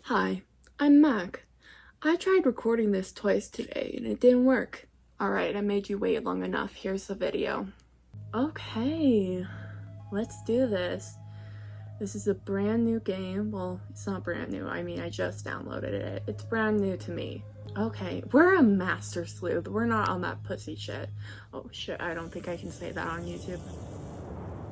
Hi, I'm Mac. I tried recording this twice today and it didn't work. Alright, I made you wait long enough. Here's the video. Okay, let's do this. This is a brand new game. Well, it's not brand new. I mean, I just downloaded it. It's brand new to me. Okay, we're a master sleuth. We're not on that pussy shit. Oh shit, I don't think I can say that on YouTube.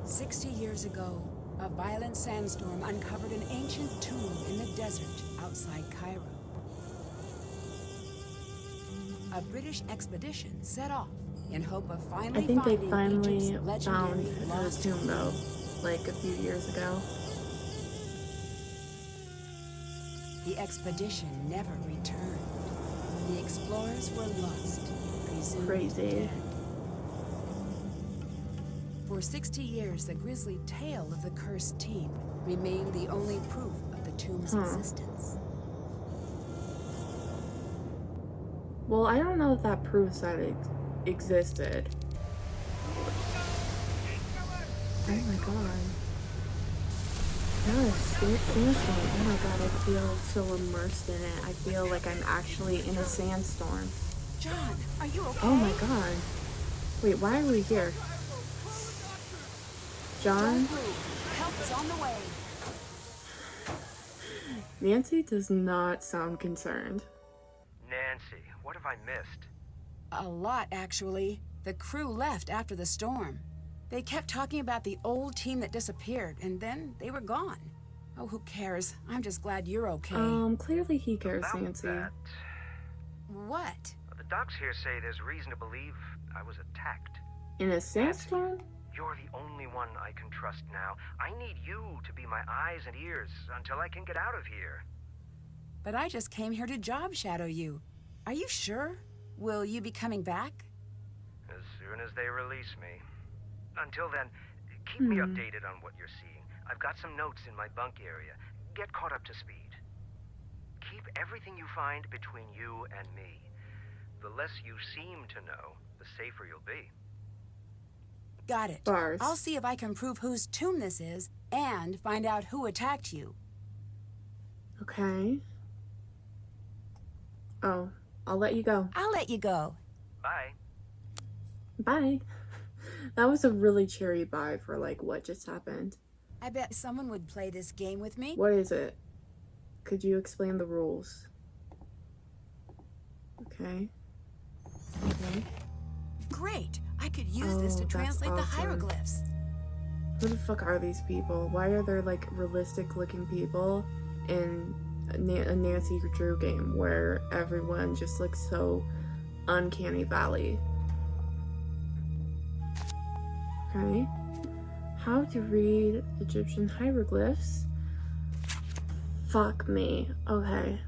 60 years ago, a violent sandstorm uncovered an ancient tomb in the desert outside Cairo. A British expedition set off in hope of I think they finally Egypt's found legendary her lost tomb though, like a few years ago. The expedition never returned. The explorers were lost, presumed Crazy. dead. For 60 years, the grisly tale of the cursed team remained the only proof of the tomb's existence. Well, I don't know if that proves that it existed. Oh my god. No, sandstorm. Oh my god, I feel so immersed in it. I feel like I'm actually in a sandstorm. John, are you okay? Oh my god. Wait, why are we here? John? Don't move. Help is on the way. Nancy does not sound concerned. Nancy, what have I missed? A lot, actually. The crew left after the storm. They kept talking about the old team that disappeared, and then they were gone. Oh, who cares? I'm just glad you're okay. Clearly he cares, About Nancy. that, What? the docs here say there's reason to believe I was attacked. In a sandstorm? You're the only one I can trust now. I need you to be my eyes and ears until I can get out of here. But I just came here to job shadow you. Are you sure? Will you be coming back? As soon as they release me. Until then, keep me updated on what you're seeing. I've got some notes in my bunk area. Get caught up to speed. Keep everything you find between you and me. The less you seem to know, the safer you'll be. Got it. Bars. I'll see if I can prove whose tomb this is and find out who attacked you. Okay. Oh, I'll let you go. I'll let you go. Bye. Bye. That was a really cheery bye for like what just happened. I bet someone would play this game with me. What is it? Could you explain the rules? Okay. Okay. Great. I could use this to that's translate the awesome. hieroglyphs. Who the fuck are these people? Why are there like realistic looking people in a Nancy Drew game where everyone just looks so uncanny valley? Okay. How to read Egyptian hieroglyphs? Fuck me. Okay.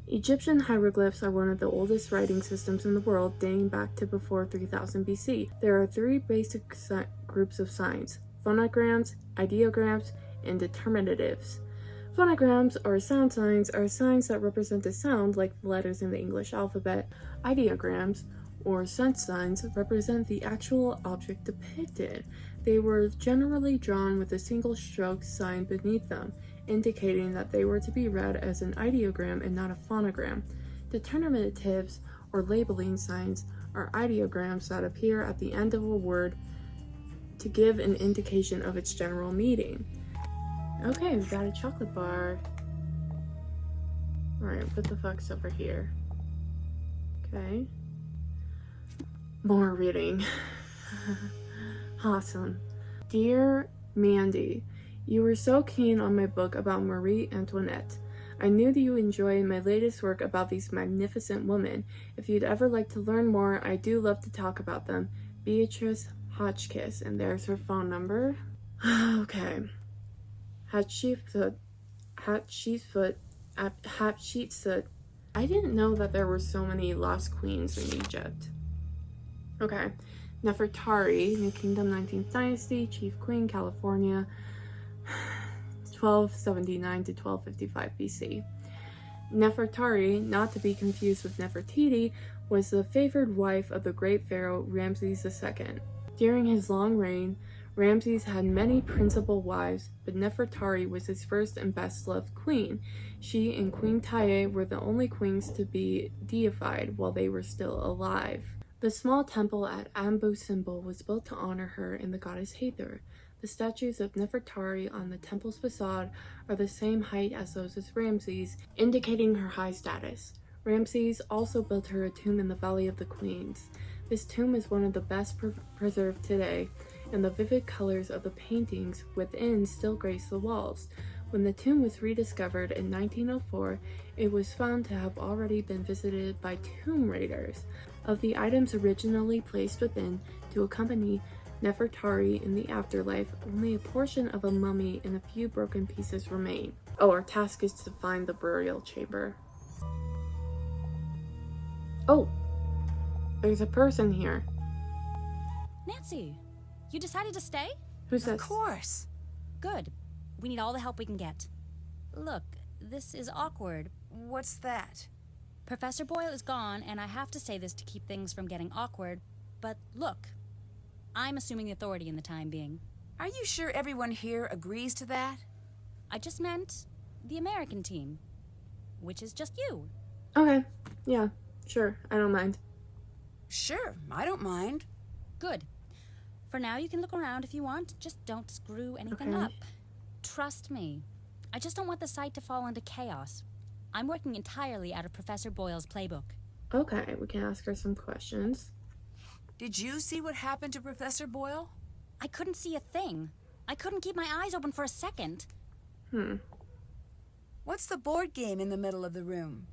Egyptian hieroglyphs are one of the oldest writing systems in the world, dating back to before 3000 BC. There are three basic groups of signs: phonograms, ideograms, and determinatives. Phonograms, or sound signs, are signs that represent a sound like the letters in the English alphabet. Ideograms, or sense signs, represent the actual object depicted. They were generally drawn with a single stroke sign beneath them, indicating that they were to be read as an ideogram and not a phonogram. Determinatives, or labeling signs, are ideograms that appear at the end of a word to give an indication of its general meaning. Okay, we got a chocolate bar. Alright, what the fuck's over here? Okay. More reading. Awesome. Dear Mandy, you were so keen on my book about Marie Antoinette. I knew that you enjoyed my latest work about these magnificent women. If you'd ever like to learn more, I do love to talk about them. Beatrice Hotchkiss, and there's her phone number. Okay. Hatshepsut. I didn't know that there were so many lost queens in Egypt. Okay. Nefertari, New Kingdom, 19th Dynasty, Chief Queen, California, 1279 to 1255 BC. Nefertari, not to be confused with Nefertiti, was the favored wife of the great pharaoh Ramses II. During his long reign, Ramses had many principal wives, but Nefertari was his first and best-loved queen. She and Queen Tiye were the only queens to be deified while they were still alive. The small temple at Abu Simbel was built to honor her and the goddess Hathor. The statues of Nefertari on the temple's facade are the same height as those of Ramses, indicating her high status. Ramses also built her a tomb in the Valley of the Queens. This tomb is one of the best preserved today, and the vivid colors of the paintings within still grace the walls. When the tomb was rediscovered in 1904, it was found to have already been visited by tomb raiders. Of the items originally placed within to accompany Nefertari in the afterlife, only a portion of a mummy and a few broken pieces remain. Oh, our task is to find the burial chamber. Oh, there's a person here. Nancy, you decided to stay? Who's this? Of course. Good. We need all the help we can get. Look, this is awkward. What's that? Professor Boyle is gone, and I have to say this to keep things from getting awkward, but look, I'm assuming the authority in the time being. Are you sure everyone here agrees to that? I just meant the American team, which is just you. Okay, yeah, sure, I don't mind. Sure, I don't mind. Good. For now, you can look around if you want, just don't screw anything Okay. up. Trust me. I just don't want the site to fall into chaos. I'm working entirely out of Professor Boyle's playbook. Okay, we can ask her some questions. Did you see what happened to Professor Boyle? I couldn't see a thing. I couldn't keep my eyes open for a second. What's the board game in the middle of the room?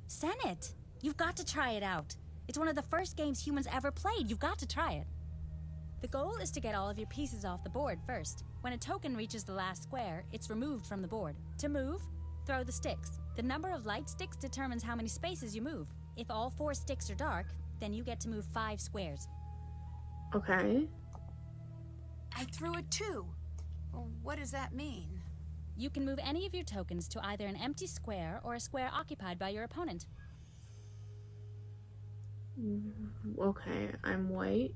Senate, you've got to try it out. It's one of the first games humans ever played. You've got to try it. The goal is to get all of your pieces off the board first. When a token reaches the last square, it's removed from the board. To move, throw the sticks. The number of light sticks determines how many spaces you move. If all 4 sticks are dark, then you get to move 5 squares. Okay. I threw a 2. Well, what does that mean? You can move any of your tokens to either an empty square or a square occupied by your opponent. Okay, I'm white.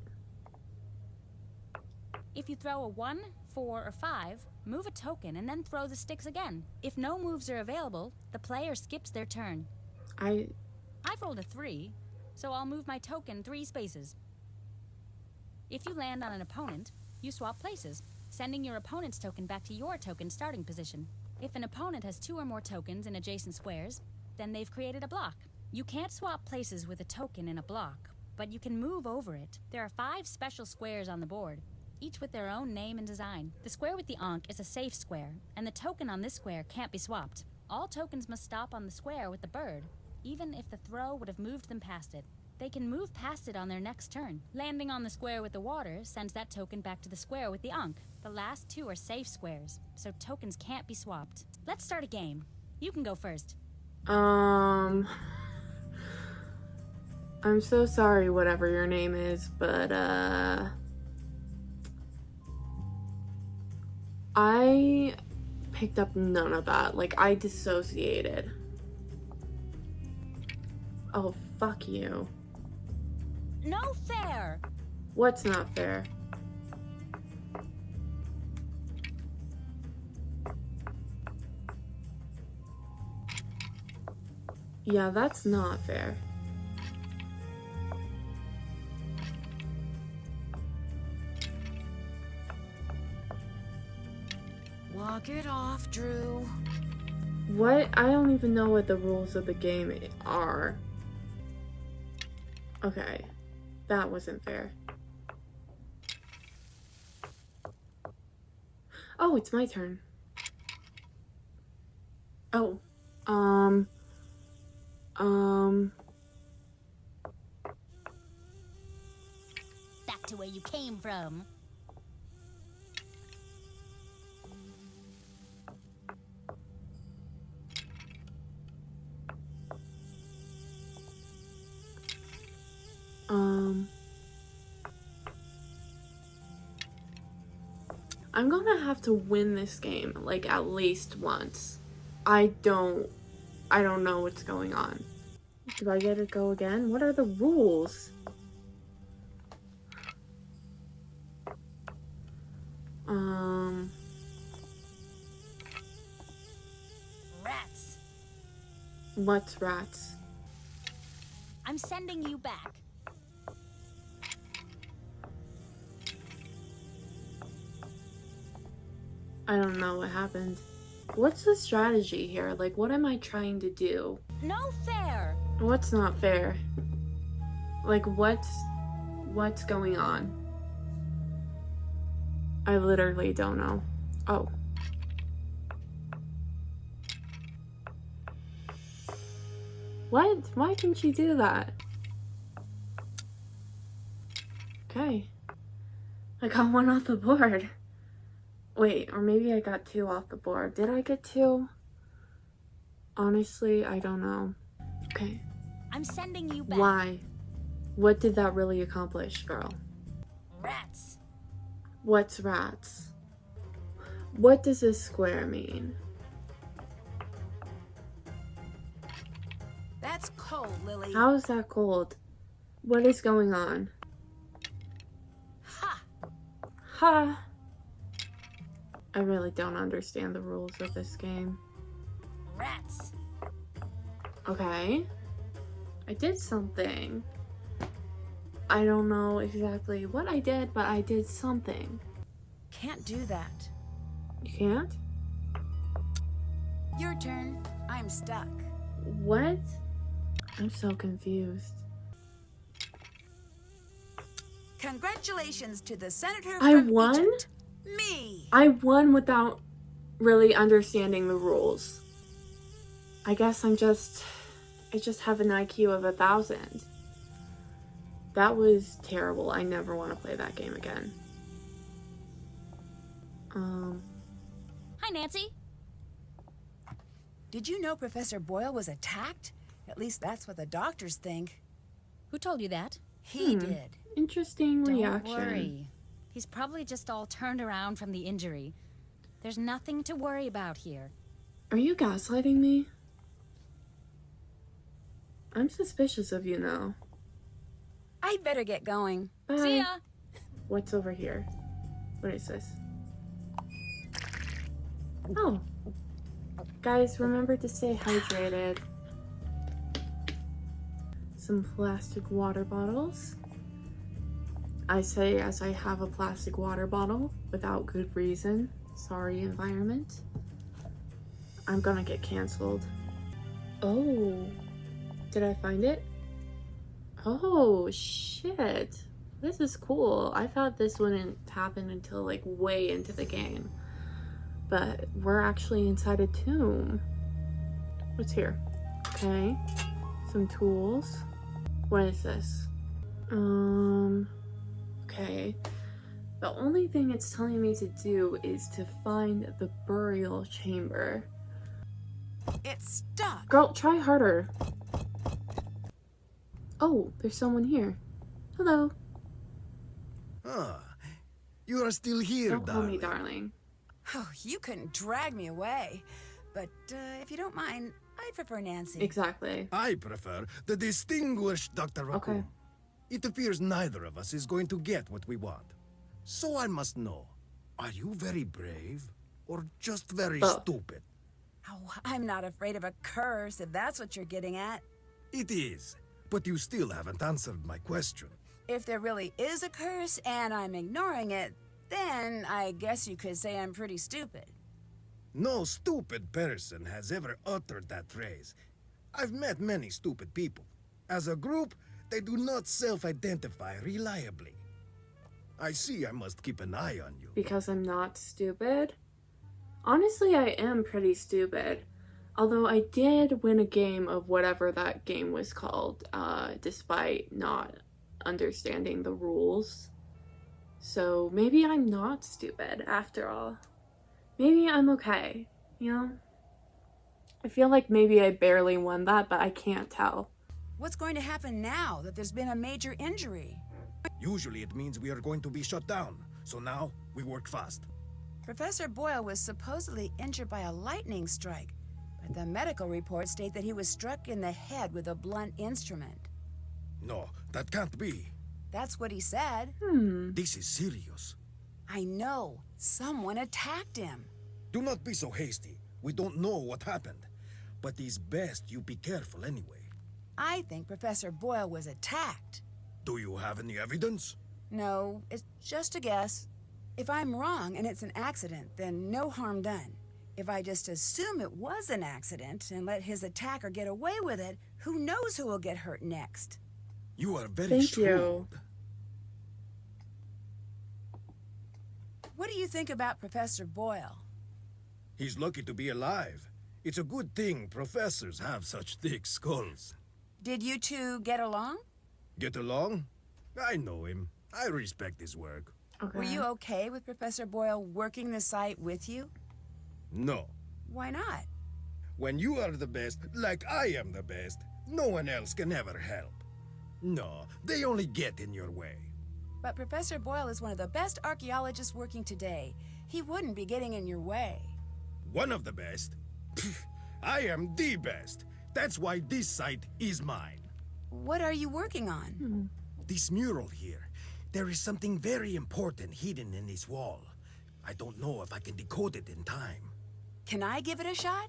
If you throw a 1, 4, or 5, move a token and then throw the sticks again. If no moves are available, the player skips their turn. I've rolled a 3, so I'll move my token 3 spaces. If you land on an opponent, you swap places, sending your opponent's token back to your token starting position. If an opponent has 2 or more tokens in adjacent squares, then they've created a block. You can't swap places with a token in a block, but you can move over it. There are 5 special squares on the board, each with their own name and design. The square with the Ankh is a safe square, and the token on this square can't be swapped. All tokens must stop on the square with the bird, even if the throw would have moved them past it. They can move past it on their next turn. Landing on the square with the water sends that token back to the square with the Ankh. The last 2 are safe squares, so tokens can't be swapped. Let's start a game. You can go first. I'm so sorry, whatever your name is, but, I picked up none of that. Like, I dissociated. Oh, fuck you. No fair! What's not fair? Yeah, that's not fair. Walk it off, Drew. What? I don't even know what the rules of the game are. Okay, that wasn't fair. Oh, it's my turn. Oh, Back to where you came from. I'm gonna have to win this game, like, at least once. I don't know what's going on. Do I get to go again? What are the rules? Rats. What's rats? I'm sending you back. I don't know what happened. What's the strategy here? Like, what am I trying to do? No fair. What's not fair? Like, what's going on? I literally don't know. Oh. What? Why can she do that? Okay. I got one off the board. Wait, or maybe I got 2 off the board. Did I get 2? Honestly, I don't know. Okay. I'm sending you back. Why? What did that really accomplish, girl? Rats. What's rats? What does this square mean? That's cold, Lily. How is that cold? What is going on? Ha! Ha! I really don't understand the rules of this game. Rats. Okay. I did something. I don't know exactly what I did, but I did something. Can't do that. You can't? Your turn. I'm stuck. What? I'm so confused. Congratulations to the senator I from won? Egypt. Me. I won without really understanding the rules. I guess I just have an IQ of 1,000. That was terrible. I never want to play that game again. Hi, Nancy. Did you know Professor Boyle was attacked? At least that's what the doctors think. Who told you that? He did. Interesting Don't reaction. worry. He's probably just all turned around from the injury. There's nothing to worry about here. Are you gaslighting me? I'm suspicious of you now. I'd better get going. Bye. See ya. What's over here? What is this? Oh. Guys, remember to stay hydrated. Some plastic water bottles. I say as I have a plastic water bottle without good reason. Sorry, environment. I'm gonna get canceled. Oh. Did I find it? Oh, shit. This is cool. I thought this wouldn't happen until like way into the game. But we're actually inside a tomb. What's here? Okay. Some tools. What is this? Okay. The only thing it's telling me to do is to find the burial chamber. It's stuck. Girl, try harder. Oh, there's someone here. Hello. Ah, you are still here, Don't call me darling. darling. Oh, you couldn't drag me away. But if you don't mind, I prefer Nancy. Exactly. I prefer the distinguished Dr. Raccoon. Okay. It appears neither of us is going to get what we want. So I must know, are you very brave or just very stupid? Oh, I'm not afraid of a curse, if that's what you're getting at. It is, but you still haven't answered my question. If there really is a curse and I'm ignoring it, then I guess you could say I'm pretty stupid. No stupid person has ever uttered that phrase. I've met many stupid people. As a group, they do not self-identify reliably. I see I must keep an eye on you. Because I'm not stupid? Honestly, I am pretty stupid. Although I did win a game of whatever that game was called, despite not understanding the rules. So maybe I'm not stupid after all. Maybe I'm okay, you know? I feel like maybe I barely won that, but I can't tell. What's going to happen now that there's been a major injury? Usually it means we are going to be shut down, so now we work fast. Professor Boyle was supposedly injured by a lightning strike, but the medical reports state that he was struck in the head with a blunt instrument. No, that can't be. That's what he said. This is serious. I know. Someone attacked him. Do not be so hasty. We don't know what happened. But it's best you be careful anyway. I think Professor Boyle was attacked. Do you have any evidence? No, it's just a guess. If I'm wrong and it's an accident, then no harm done. If I just assume it was an accident and let his attacker get away with it, who knows who will get hurt next? You are very Thank shrewd. you. What do you think about Professor Boyle? He's lucky to be alive. It's a good thing professors have such thick skulls. Did you two get along? Get along? I know him. I respect his work. Okay. Were you okay with Professor Boyle working the site with you? No. Why not? When you are the best, like I am the best, no one else can ever help. No, they only get in your way. But Professor Boyle is one of the best archaeologists working today. He wouldn't be getting in your way. One of the best? Pfft, I am the best. That's why this site is mine. What are you working on? This mural here, there is something very important hidden in this wall. I don't know if I can decode it in time. Can I give it a shot?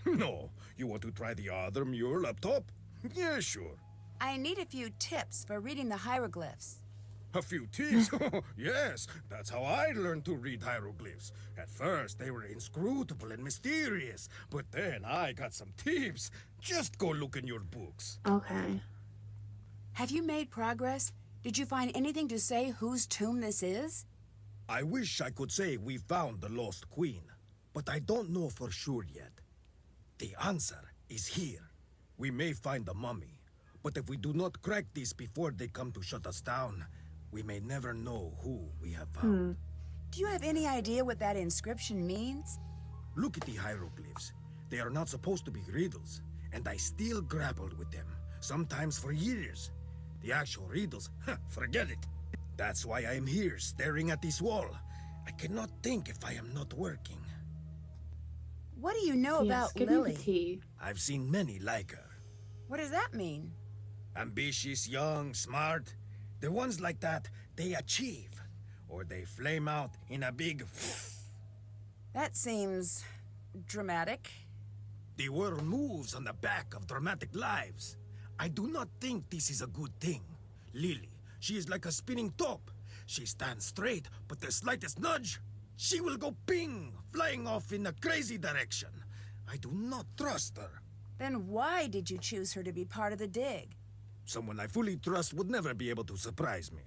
No, you want to try the other mural up top? Yeah, sure. I need a few tips for reading the hieroglyphs. A few tips? Yes, that's how I learned to read hieroglyphs. At first, they were inscrutable and mysterious, but then I got some tips. Just go look in your books. Okay. Have you made progress? Did you find anything to say whose tomb this is? I wish I could say we found the lost queen, but I don't know for sure yet. The answer is here. We may find the mummy, but if we do not crack this before they come to shut us down, we may never know who we have found. Do you have any idea what that inscription means? Look at the hieroglyphs. They are not supposed to be riddles, and I still grappled with them, sometimes for years. The actual riddles, forget it. That's why I am here, staring at this wall. I cannot think if I am not working. What do you know Yes, about give me the Lily? tea. I've seen many like her. What does that mean? Ambitious, young, smart. The ones like that, they achieve. Or they flame out in a big That seems dramatic. The world moves on the back of dramatic lives. I do not think this is a good thing. Lily, she is like a spinning top. She stands straight, but the slightest nudge, she will go ping, flying off in a crazy direction. I do not trust her. Then why did you choose her to be part of the dig? Someone I fully trust would never be able to surprise me.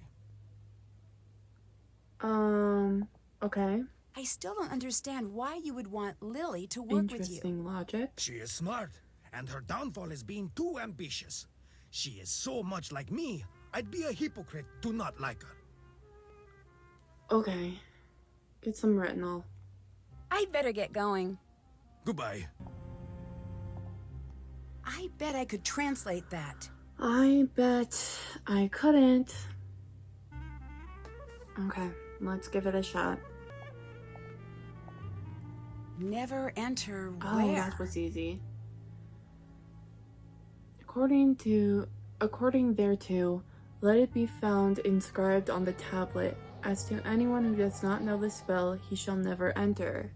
Okay. I still don't understand why you would want Lily to work with you. Interesting logic. She is smart, and her downfall is being too ambitious. She is so much like me, I'd be a hypocrite to not like her. Okay. Get some retinol. I'd better get going. Goodbye. I bet I could translate that. I bet I couldn't. Okay, let's give it a shot. Never enter Oh, where? that was easy. According thereto, let it be found inscribed on the tablet. As to anyone who does not know the spell, he shall never enter.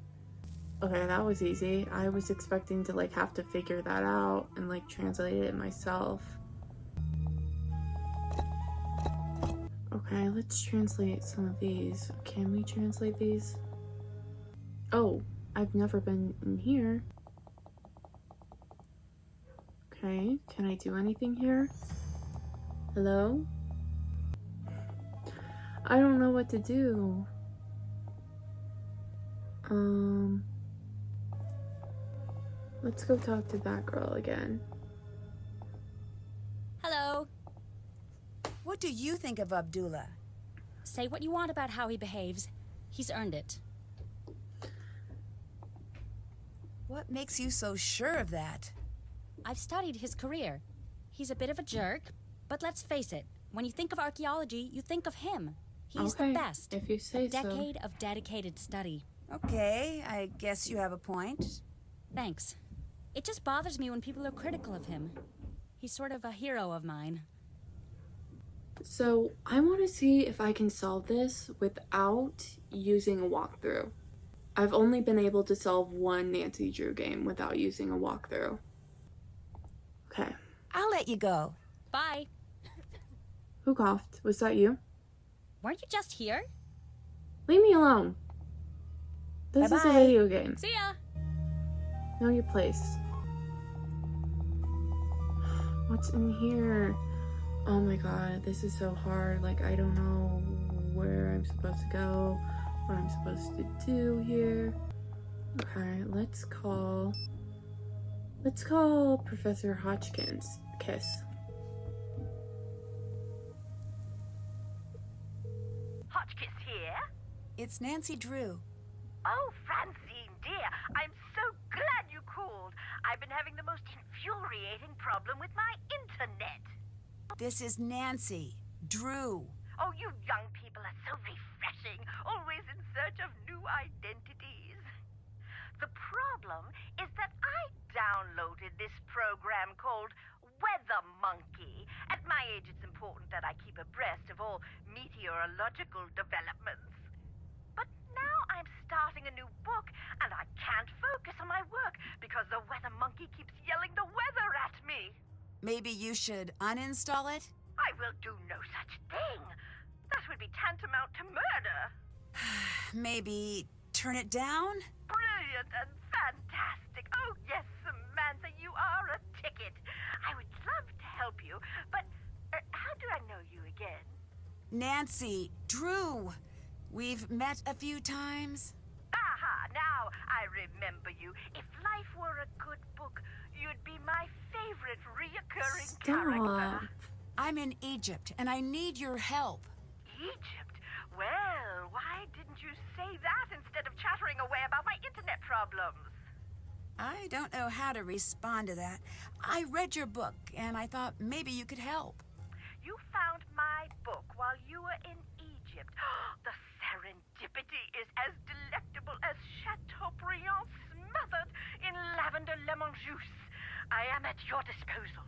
Okay, that was easy. I was expecting to have to figure that out and translate it myself. Okay, let's translate some of these. Can we translate these? Oh, I've never been in here. Okay, can I do anything here? Hello? I don't know what to do. Let's go talk to that girl again. Hello. What do you think of Abdullah? Say what you want about how he behaves. He's earned it. What makes you so sure of that? I've studied his career. He's a bit of a jerk, but let's face it. When you think of archaeology, you think of him. He's Okay, the best. if you say A so. decade of dedicated study. Okay, I guess you have a point. Thanks. It just bothers me when people are critical of him. He's sort of a hero of mine. So I want to see if I can solve this without using a walkthrough. I've only been able to solve one Nancy Drew game without using a walkthrough. Okay. I'll let you go. Bye. Who coughed? Was that you? Weren't you just here? Leave me alone. This is a Bye-bye. video game. See ya. Know your place. What's in here? Oh my god, this is so hard. Like, I don't know where I'm supposed to go, what I'm supposed to do here. Okay, let's call Professor Hotchkiss. Hotchkiss here? It's Nancy Drew. Oh, Francine, dear, I'm so glad you called. I've been having the most infuriating problem with my internet. This is Nancy Drew. Oh, you young people are so refreshing, always in search of new identities. The problem is that I downloaded this program called Weather Monkey. At my age, it's important that I keep abreast of all meteorological developments. But now I'm starting a new book, and I can't focus on my work because the Weather Monkey keeps yelling the weather at me. Maybe you should uninstall it? I will do no such thing. That would be tantamount to murder. Maybe turn it down? Brilliant and fantastic. Oh, yes, Samantha, you are a ticket. I would love to help you, but how do I know you again? Nancy Drew. We've met a few times. Aha, now I remember you. If life were a good book, you'd be my favorite reoccurring character. I'm in Egypt, and I need your help. Egypt? Well, why didn't you say that instead of chattering away about my internet problems? I don't know how to respond to that. I read your book, and I thought maybe you could help. You found my book while you were in Egypt. The serendipity is as delectable as Chateaubriand smothered in lavender lemon juice. I am at your disposal.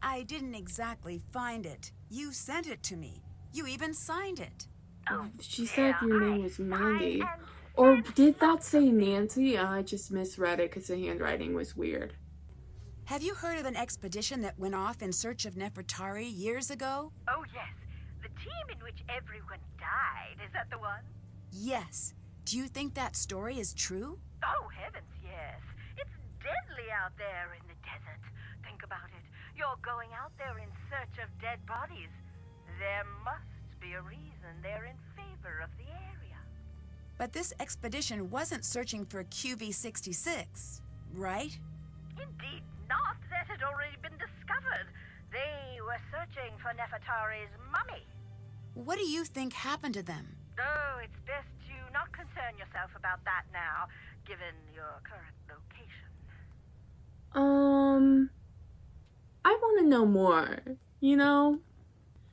I didn't exactly find it. You sent it to me. You even signed it. Oh, She said dear, your name I was sign Mandy. and Or send did that say something. Nancy? I just misread it because the handwriting was weird. Have you heard of an expedition that went off in search of Nefertari years ago? Oh, yes. The team in which everyone died. Is that the one? Yes. Do you think that story is true? Oh, heavens, yes. It's deadly out there in the desert. Think about it. You're going out there in search of dead bodies. There must be a reason they're in favor of the area. But this expedition wasn't searching for QV66, right? Indeed not. That had already been discovered. They were searching for Nefertari's mummy. What do you think happened to them? Oh, it's best to not concern yourself about that now, given your current location. I want to know more, you know?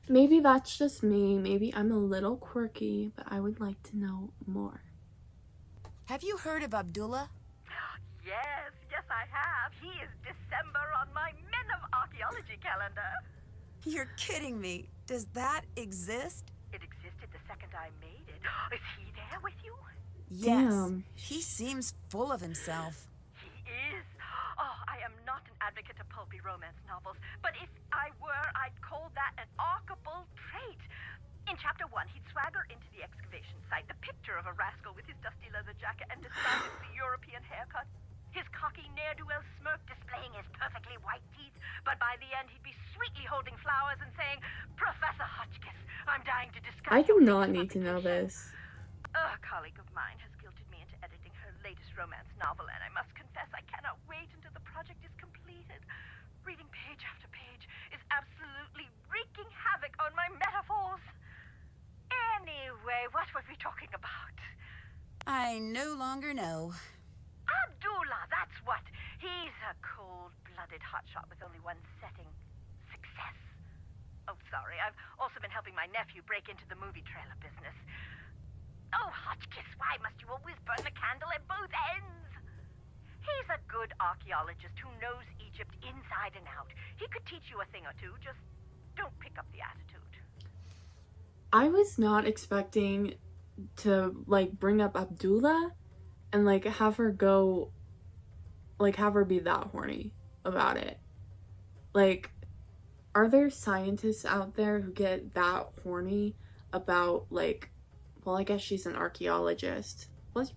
Maybe that's just me. Maybe I'm a little quirky, but I would like to know more. Have you heard of Abdullah? Yes, I have. He is December on my Men of Archaeology calendar. You're kidding me. Does that exist? It existed the second I made it. Is he there with you? Yes. Damn. He seems full of himself. He is. Oh, I am not an advocate of pulpy romance novels, but if I were, I'd call that an archable trait. In chapter 1, he'd swagger into the excavation site, the picture of a rascal with his dusty leather jacket and decidedly European haircut. His cocky ne'er-do-well smirk displaying his perfectly white teeth, but by the end he'd be sweetly holding flowers and saying, "Professor Hotchkiss, I'm dying to discuss I do your not latest need to know publication." this. A colleague of mine has guilted me into editing her latest romance novel, and I must confess I cannot wait until the project is completed. Reading page after page is absolutely wreaking havoc on my metaphors. Anyway, what were we talking about? I no longer know. Abdullah, that's what. He's a cold-blooded hotshot with only one setting: success. Oh, sorry, I've also been helping my nephew break into the movie trailer business. Oh, Hotchkiss, why must you always burn the candle at both ends? He's a good archaeologist who knows Egypt inside and out. He could teach you a thing or two, just Don't pick up the attitude. I was not expecting to, like, bring up Abdullah and, like, have her go, like, have her be that horny about it. Like, are there scientists out there who get that horny about, like, well, I guess she's an archaeologist,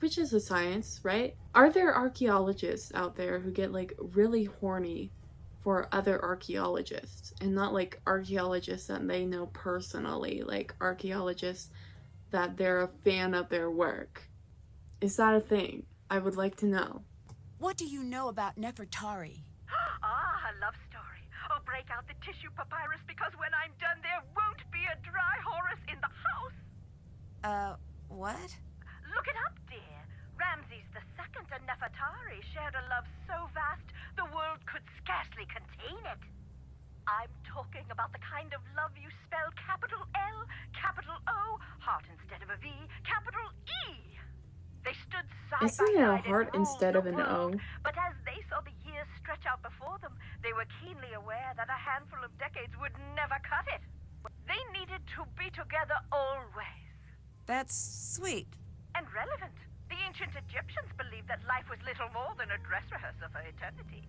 which is a science, right? Are there archaeologists out there who get, like, really horny for other archaeologists, and not, like, archaeologists that they know personally, like, archaeologists that they're a fan of their work? Is that a thing? I would like to know. What do you know about Nefertari? Ah, a love story. Oh, break out the tissue papyrus, because when I'm done, there won't be a dry Horus in the house. What? Look it up, dear. Ramses II and Nefertari shared a love so vast, the world could scarcely contain it. I'm talking about the kind of love you spell capital L, capital O, heart instead of a V, capital E. They stood side by Isn't side it a and heart ruled instead the of an world. O? But as they saw the years stretch out before them, they were keenly aware that a handful of decades would never cut it. They needed to be together always. That's sweet. And relevant. The ancient Egyptians believed that life was little more than a dress rehearsal for eternity.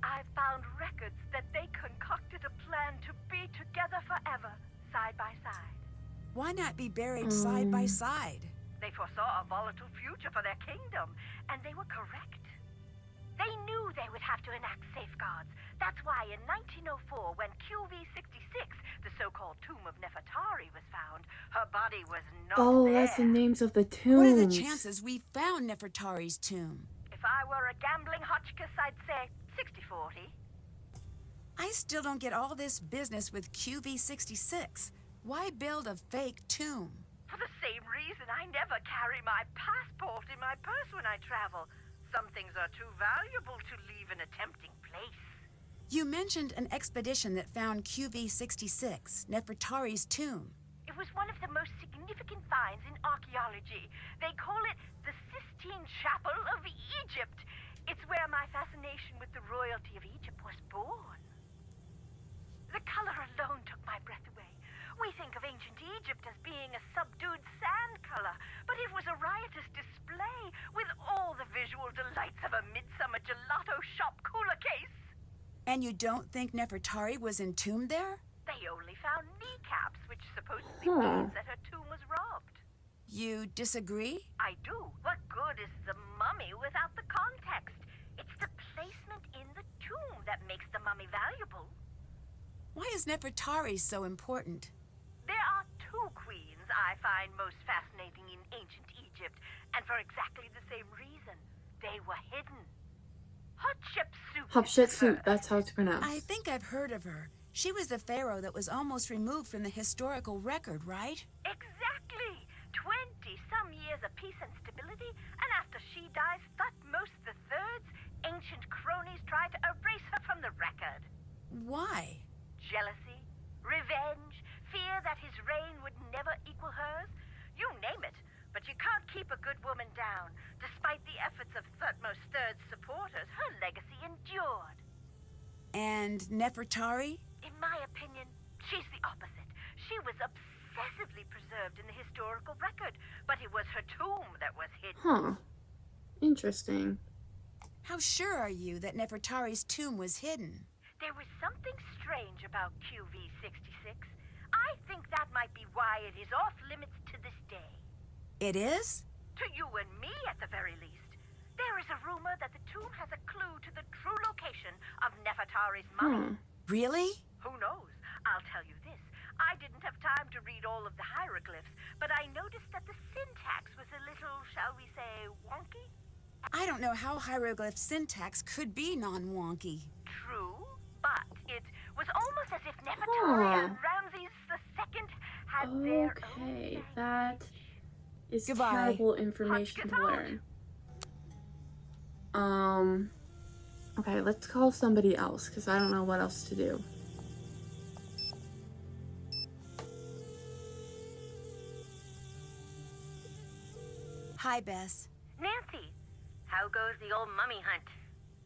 I found records that they concocted a plan to be together forever, side by side. Why not be buried side by side? They foresaw a volatile future for their kingdom, and they were correct. They knew they would have to enact safeguards. That's why in 1904, when QV-66, the so-called tomb of Nefertari, was found, her body was not Oh, there. that's the names of the tombs. What are the chances we found Nefertari's tomb? If I were a gambling Hotchkiss, I'd say 60-40. I still don't get all this business with QV-66. Why build a fake tomb? For the same reason, I never carry my passport in my purse when I travel. Some things are too valuable to leave in a tempting place. You mentioned an expedition that found QV-66, Nefertari's tomb. It was one of the most significant finds in archaeology. They call it the Sistine Chapel of Egypt. It's where my fascination with the royalty of Egypt was born. The color alone took my breath away. We think of ancient Egypt as being a subdued sand color, but it was a riotous display with all the visual delights of a midsummer gelato shop cooler case. And you don't think Nefertari was entombed there? They only found kneecaps, which supposedly means that her tomb was robbed. You disagree? I do. What good is the mummy without the context? It's the placement in the tomb that makes the mummy valuable. Why is Nefertari so important? There are two queens I find most fascinating in ancient Egypt, and for exactly the same reason. They were hidden. Hatshepsut. Hatshepsut, that's how it's pronounced. I think I've heard of her. She was the pharaoh that was almost removed from the historical record, right? Exactly. 20-some years of peace and stability, and after she dies, Thutmose III's ancient cronies tried to erase her from the record. Why? Jealousy, revenge, fear that his reign would never equal hers. You name it, but you can't keep a good woman down. Despite the efforts of Thutmose III's supporters, her legacy endured. And Nefertari? In my opinion, she's the opposite. She was obsessively preserved in the historical record, but it was her tomb that was hidden. Huh. Interesting. How sure are you that Nefertari's tomb was hidden? There was something strange about QV-66. I think that might be why it is off limits to this day. It is? To you and me, at the very least. There is a rumor that the tomb has a clue to the true location of Nefertari's mummy. Really? Who knows? I'll tell you this. I didn't have time to read all of the hieroglyphs, but I noticed that the syntax was a little, shall we say, wonky? I don't know how hieroglyph syntax could be non-wonky. True, but it was almost as if Nefertari and Ramses II had their own Okay, language. that is Goodbye. terrible information to learn. Okay, let's call somebody else, because I don't know what else to do. Hi, Bess. Nancy, how goes the old mummy hunt?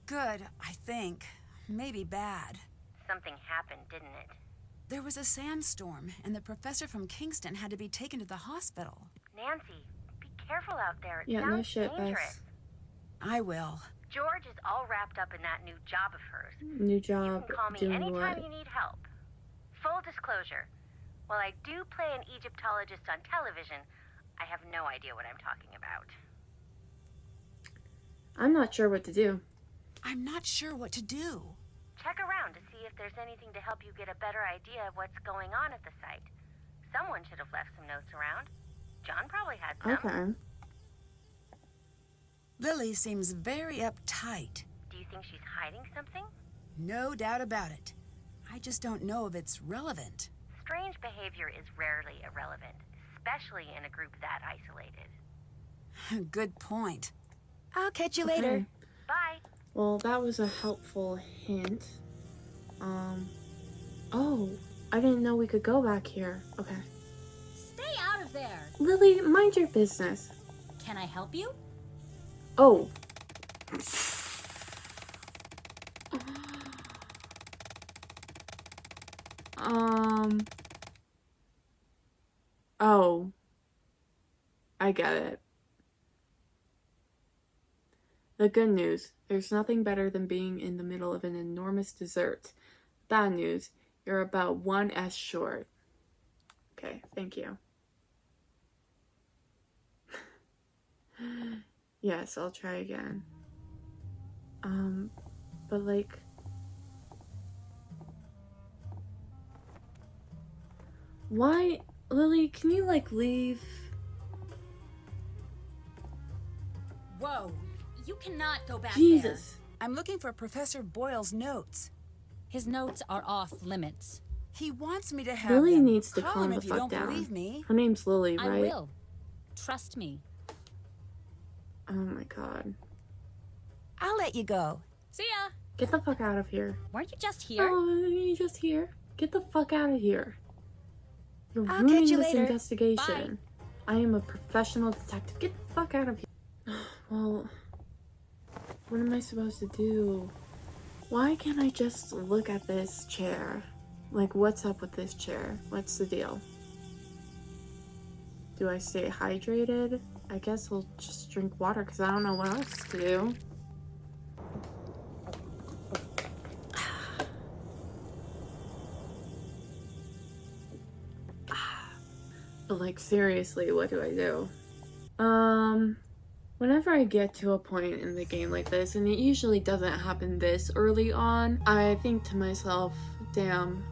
Good, I think. Maybe bad. Something happened, didn't it? There was a sandstorm, and the professor from Kingston had to be taken to the hospital. Nancy, be careful out there. It Yeah, no sounds shit, dangerous. Bess. I will. George is all wrapped up in that new job of hers. New You job, can call me doing anytime what? you need help. Full disclosure, while I do play an Egyptologist on television, I have no idea what I'm talking about. I'm not sure what to do. I'm not sure what to do. Check around to see if there's anything to help you get a better idea of what's going on at the site. Someone should have left some notes around. John probably had some. Okay. Lily seems very uptight. Do you think she's hiding something? No doubt about it. I just don't know if it's relevant. Strange behavior is rarely irrelevant, especially in a group that isolated. Good point. I'll catch you Okay. later. Bye. Well, that was a helpful hint. Oh, I didn't know we could go back here. Okay. Stay out of there! Lily, mind your business. Can I help you? Oh. Oh. I get it. The good news, there's nothing better than being in the middle of an enormous dessert. Bad news, you're about one S short. Okay, thank you. Yes, I'll try again. But like... Why? Lily, can you like leave? Whoa, you cannot go back Jesus. I'm looking for Professor Boyle's notes. there. His notes are off limits. He wants me to have Lily them. needs to Call calm him the if you fuck don't down. believe me. Her name's Lily, right? I will. Trust me. Oh my god. I'll let you go. See ya! Get the fuck out of here. Weren't you just here? Oh, you just here? Get the fuck out of here. You're I'll ruining catch you this later. investigation. I am a professional detective. Get the fuck out of here. Well, what am I supposed to do? Why can't I just look at this chair? Like, what's up with this chair? What's the deal? Do I stay hydrated? I guess we'll just drink water because I don't know what else to do. But like, seriously, what do I do? Whenever I get to a point in the game like this, and it usually doesn't happen this early on, I think to myself, damn,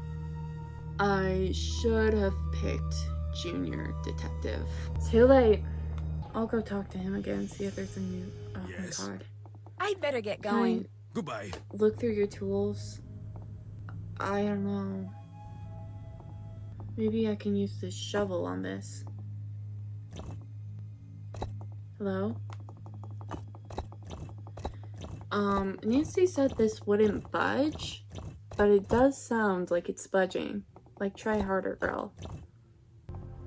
I should have picked Junior Detective. Too late. I'll go talk to him again, see if there's a new... Oh Yes. my god. I'd better get Can going. Goodbye. I look through your tools? I don't know. Maybe I can use this shovel on this. Hello? Nancy said this wouldn't budge, but it does sound like it's budging. Like, try harder, girl.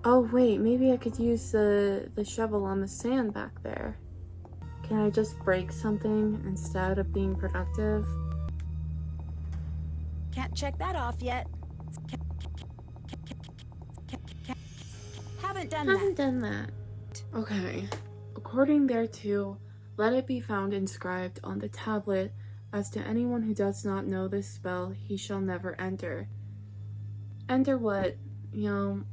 Oh, wait, maybe I could use the shovel on the sand back there. Can I just break something instead of being productive? Can't check that off yet. Haven't done Haven't that. done that. Okay. According thereto, let it be found inscribed on the tablet, as to anyone who does not know this spell, he shall never enter. Enter what? You know,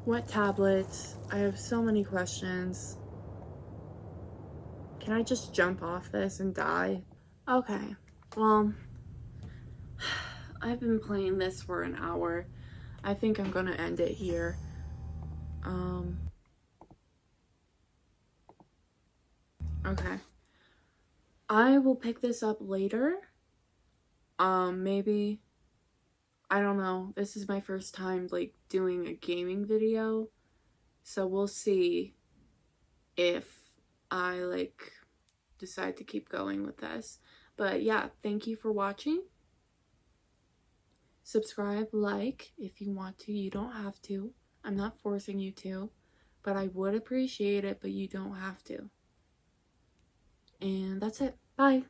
what tablet? I have so many questions. Can I just jump off this and die? Okay. Well, I've been playing this for an hour. I think I'm gonna end it here. Okay. I will pick this up later. Maybe. I don't know. This is my first time, like, doing a gaming video. So we'll see if I, like, decide to keep going with this. But yeah, thank you for watching. Subscribe, like, if you want to. You don't have to. I'm not forcing you to. But I would appreciate it, but you don't have to. And that's it. Bye.